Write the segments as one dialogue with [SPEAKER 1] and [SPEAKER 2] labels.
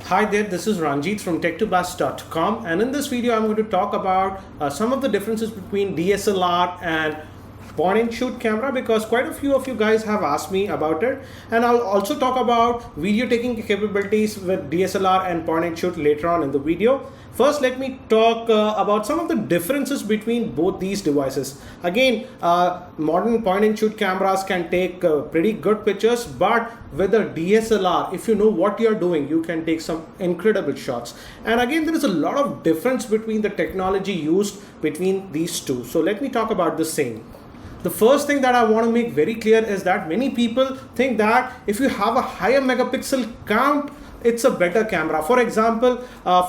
[SPEAKER 1] Hi there, this is Ranjit from tech2buzz.com, and in this video I'm going to talk about some of the differences between DSLR and point and shoot camera, because quite a few of you guys have asked me about it. And I'll also talk about video taking capabilities with DSLR and point and shoot later on in the video. First, let me talk about some of the differences between both these devices. Again, modern point and shoot cameras can take pretty good pictures, but with a DSLR, if you know what you're doing, you can take some incredible shots. And again, there is a lot of difference between the technology used between these two. So let me talk about the same. The first thing that I want to make very clear is that many people think that if you have a higher megapixel count, it's a better camera. For example,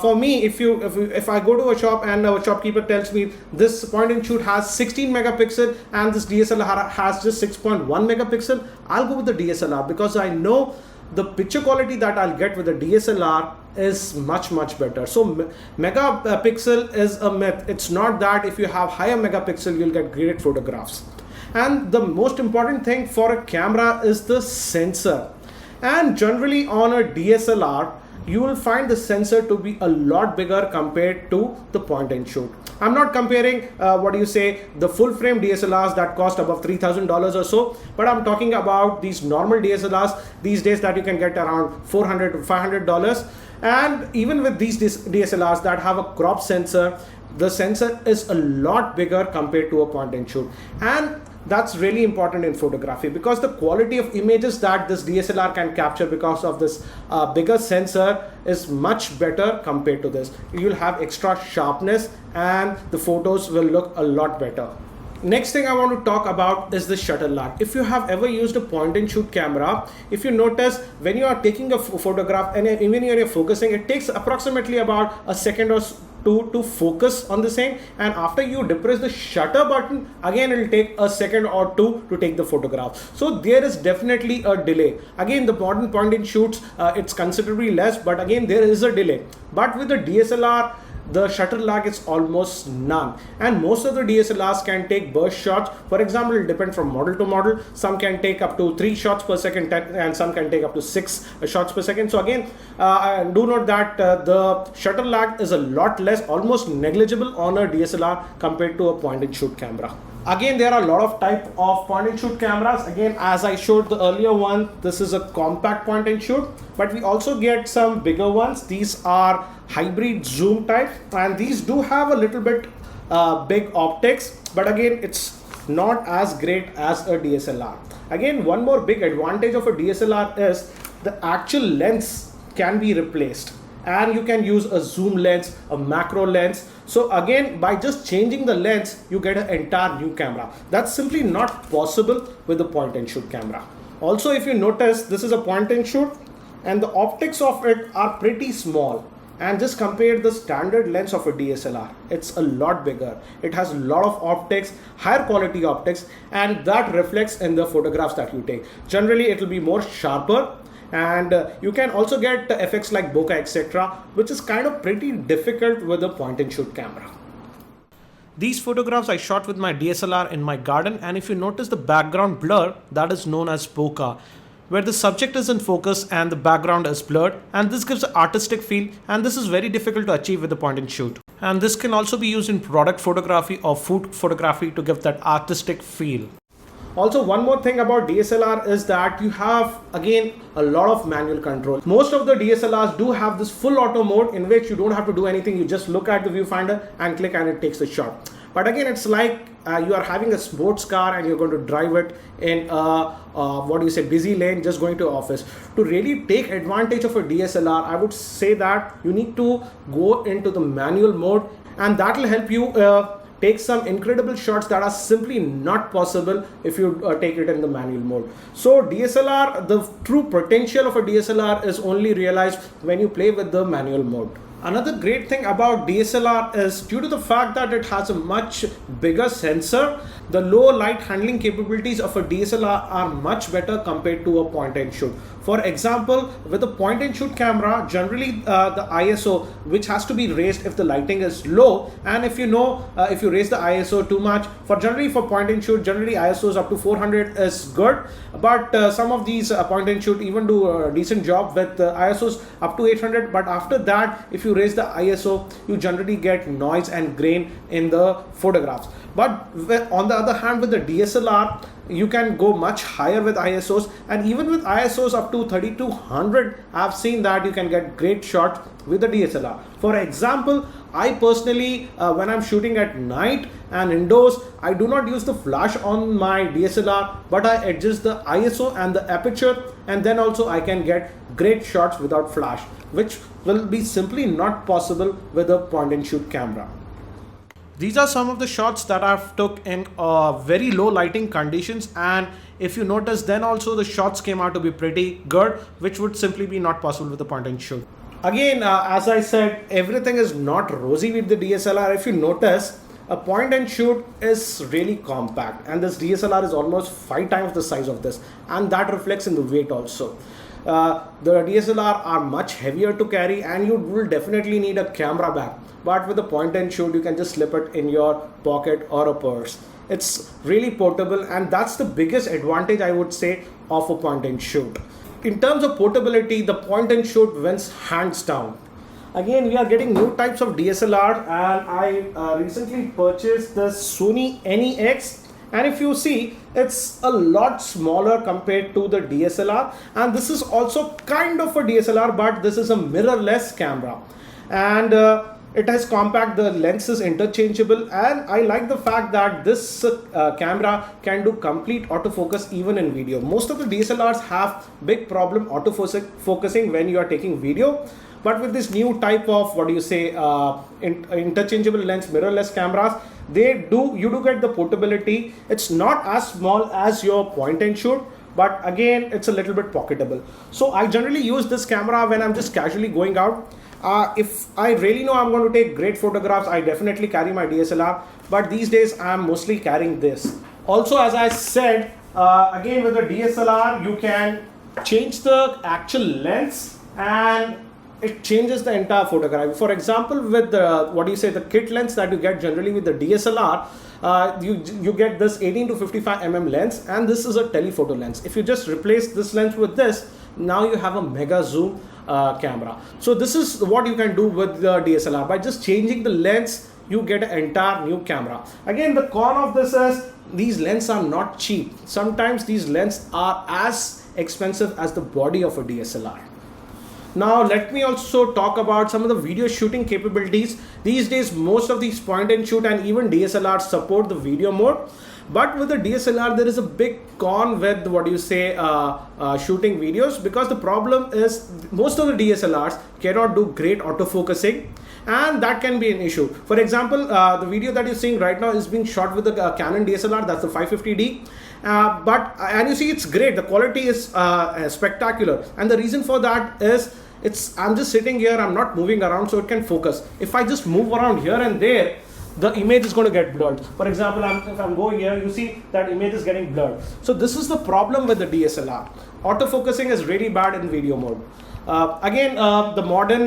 [SPEAKER 1] for me, if I go to a shop and a shopkeeper tells me this point and shoot has 16 megapixel and this DSLR has just 6.1 megapixel, I'll go with the DSLR because I know the picture quality that I'll get with the DSLR is much better. So megapixel is a myth. It's not that if you have higher megapixel you'll get great photographs. And the most important thing for a camera is the sensor. And generally on a DSLR, you will find the sensor to be a lot bigger compared to the point and shoot. I'm not comparing the full frame DSLRs that cost above $3,000 or so, but I'm talking about these normal DSLRs these days that you can get around $400 to $500. And even with these DSLRs that have a crop sensor, the sensor is a lot bigger compared to a point and shoot. And that's really important in photography because the quality of images that this DSLR can capture because of this bigger sensor is much better compared to this. You'll have extra sharpness and the photos will look a lot better. Next thing I want to talk about is the shutter lag. If you have ever used a point and shoot camera, if you notice when you are taking a photograph and even when you're focusing, it takes approximately about a second or two to focus on the same, and after you depress the shutter button, again it will take a second or two to take the photograph. So there is definitely a delay. Again, the modern point and shoots, it's considerably less, but again there is a delay. But with the DSLR, the shutter lag is almost none, and most of the DSLRs can take burst shots. For example, it depends from model to model. Some can take up to 3 shots per second and some can take up to 6 shots per second. So again, do note that the shutter lag is a lot less, almost negligible on a DSLR compared to a point and shoot camera. Again, there are a lot of type of point and shoot cameras. Again, as I showed the earlier one, this is a compact point and shoot, but we also get some bigger ones. These are hybrid zoom type, and these do have a little bit big optics, but again, it's not as great as a DSLR. Again, one more big advantage of a DSLR is the actual lens can be replaced, and you can use a zoom lens, a macro lens. So again, by just changing the lens, you get an entire new camera. That's simply not possible with a point and shoot camera. Also, if you notice, this is a point and shoot and the optics of it are pretty small. And just compare the standard lens of a DSLR. It's a lot bigger. It has a lot of optics, higher quality optics, and that reflects in the photographs that you take. Generally, it will be more sharper, and you can also get effects like bokeh, etc., which is kind of pretty difficult with a point and shoot camera. These photographs I shot with my DSLR in my garden, and if you notice the background blur, that is known as bokeh, where the subject is in focus and the background is blurred, and this gives an artistic feel, and this is very difficult to achieve with the point and shoot. And this can also be used in product photography or food photography to give that artistic feel. Also, one more thing about DSLR is that you have, again, a lot of manual control. Most of the DSLRs do have this full auto mode in which you don't have to do anything. You just look at the viewfinder and click and it takes the shot. But again, it's like you are having a sports car and you're going to drive it in a busy lane, just going to office. To really take advantage of a DSLR, I would say that you need to go into the manual mode, and that will help you take some incredible shots that are simply not possible if you take it in the manual mode. So DSLR, the true potential of a DSLR is only realized when you play with the manual mode. Another great thing about DSLR is due to the fact that it has a much bigger sensor, the low light handling capabilities of a DSLR are much better compared to a point and shoot. For example, with a point and shoot camera, generally the ISO, which has to be raised if the lighting is low, and if you raise the ISO too much, for point and shoot, generally ISOs up to 400 is good, but some of these point and shoot even do a decent job with ISOs up to 800, but after that, if you raise the ISO, you generally get noise and grain in the photographs. But on the other hand, with the DSLR, you can go much higher with ISOs, and even with ISOs up to 3200, I've seen that you can get great shots with the DSLR. For example, I personally, when I'm shooting at night and indoors, I do not use the flash on my DSLR, but I adjust the ISO and the aperture, and then also I can get great shots without flash, which will be simply not possible with a point and shoot camera. These are some of the shots that I've took in very low lighting conditions, and if you notice, then also the shots came out to be pretty good, which would simply be not possible with the point and shoot. Again, as I said, everything is not rosy with the DSLR. If you notice, a point and shoot is really compact, and this DSLR is almost 5 times the size of this, and that reflects in the weight also. The DSLR are much heavier to carry, and you will definitely need a camera bag, but with the point and shoot, you can just slip it in your pocket or a purse. It's really portable, and that's the biggest advantage, I would say, of a point and shoot. In terms of portability, the point and shoot wins hands down. Again, we are getting new types of DSLR, and I recently purchased the Sony NEX, and if you see, it's a lot smaller compared to the DSLR, and this is also kind of a DSLR, but this is a mirrorless camera, and it has compact, the lens is interchangeable, and I like the fact that this camera can do complete autofocus even in video. Most of the DSLRs have big problem autofocusing when you are taking video, but with this new type of interchangeable lens mirrorless cameras, you do get the portability. It's not as small as your point and shoot, but again, it's a little bit pocketable. So I generally use this camera when I'm just casually going out. If I really know I'm going to take great photographs, I definitely carry my DSLR, but these days I'm mostly carrying this. Also, as I said, again with the DSLR, you can change the actual lens, and it changes the entire photograph. For example, with the kit lens that you get generally with the DSLR, you get this 18 to 55 mm lens, and this is a telephoto lens. If you just replace this lens with this, now you have a mega zoom camera. So this is what you can do with the DSLR. By just changing the lens, you get an entire new camera. Again, the con of this is these lenses are not cheap. Sometimes these lenses are as expensive as the body of a DSLR. Now let me also talk about some of the video shooting capabilities. These days, most of these point and shoot and even DSLRs support the video mode. But with the DSLR, there is a big con with shooting videos, because the problem is most of the DSLRs cannot do great autofocusing, and that can be an issue. For example, the video that you're seeing right now is being shot with the Canon DSLR, that's the 550D. And you see, it's great. The quality is spectacular, and the reason for that is I'm just sitting here, I'm not moving around, so it can focus. If I just move around here and there, the image is going to get blurred. For example, if I'm going here, you see that image is getting blurred. So this is the problem with the DSLR. Autofocusing is really bad in video mode. Again, the modern,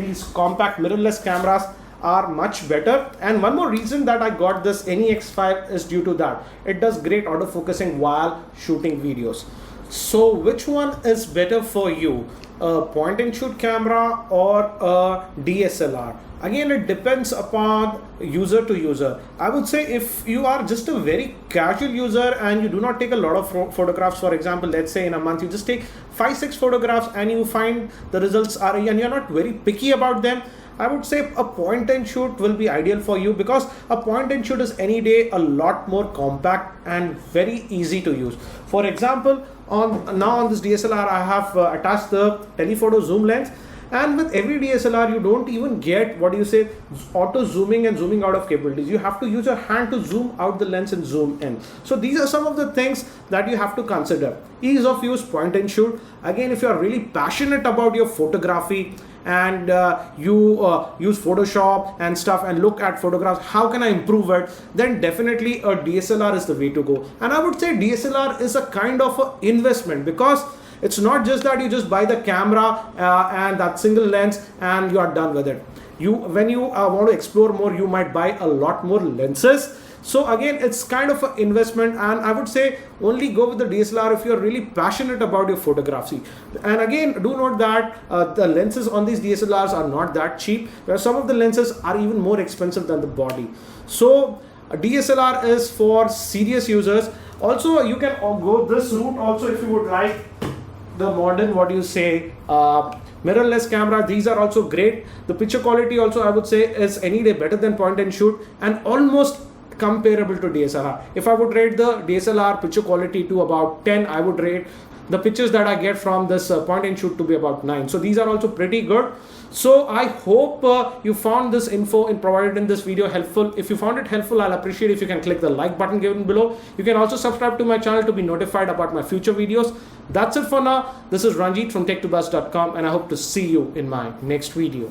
[SPEAKER 1] these compact mirrorless cameras are much better. And one more reason that I got this NEX5 is due to that. It does great autofocusing while shooting videos. So which one is better for you? A point and shoot camera or a DSLR? Again, it depends upon user to user. I would say if you are just a very casual user and you do not take a lot of photographs, for example, let's say in a month you just take 5-6 photographs and you find the results and you're not very picky about them, I would say a point and shoot will be ideal for you, because a point and shoot is any day a lot more compact and very easy to use. For example, on this DSLR, I have attached the telephoto zoom lens, And with every DSLR, you don't even get what you say auto zooming and zooming out of capabilities. You have to use your hand to zoom out the lens and zoom in. So these are some of the things that you have to consider. Ease of use, point and shoot. Again, if you are really passionate about your photography and you use Photoshop and stuff and look at photographs, how can I improve it, then definitely a DSLR is the way to go. And I would say DSLR is a kind of an investment, because it's not just that you just buy the camera and that single lens and you are done with it. When you want to explore more, you might buy a lot more lenses. So again, it's kind of an investment, and I would say only go with the DSLR if you're really passionate about your photography. And again, do note that the lenses on these DSLRs are not that cheap, where some of the lenses are even more expensive than the body. So a DSLR is for serious users. Also, you can go this route also if you would like. The modern, what you say, mirrorless camera, these are also great. The picture quality also, I would say, is any day better than point and shoot, and almost comparable to DSLR. If I would rate the DSLR picture quality to about 10, I would rate the pictures that I get from this point and shoot to be about 9. So these are also pretty good. So I hope you found this info provided in this video helpful. If you found it helpful, I'll appreciate if you can click the like button given below. You can also subscribe to my channel to be notified about my future videos. That's it for now. This is Ranjit from tech2buzz.com, and I hope to see you in my next video.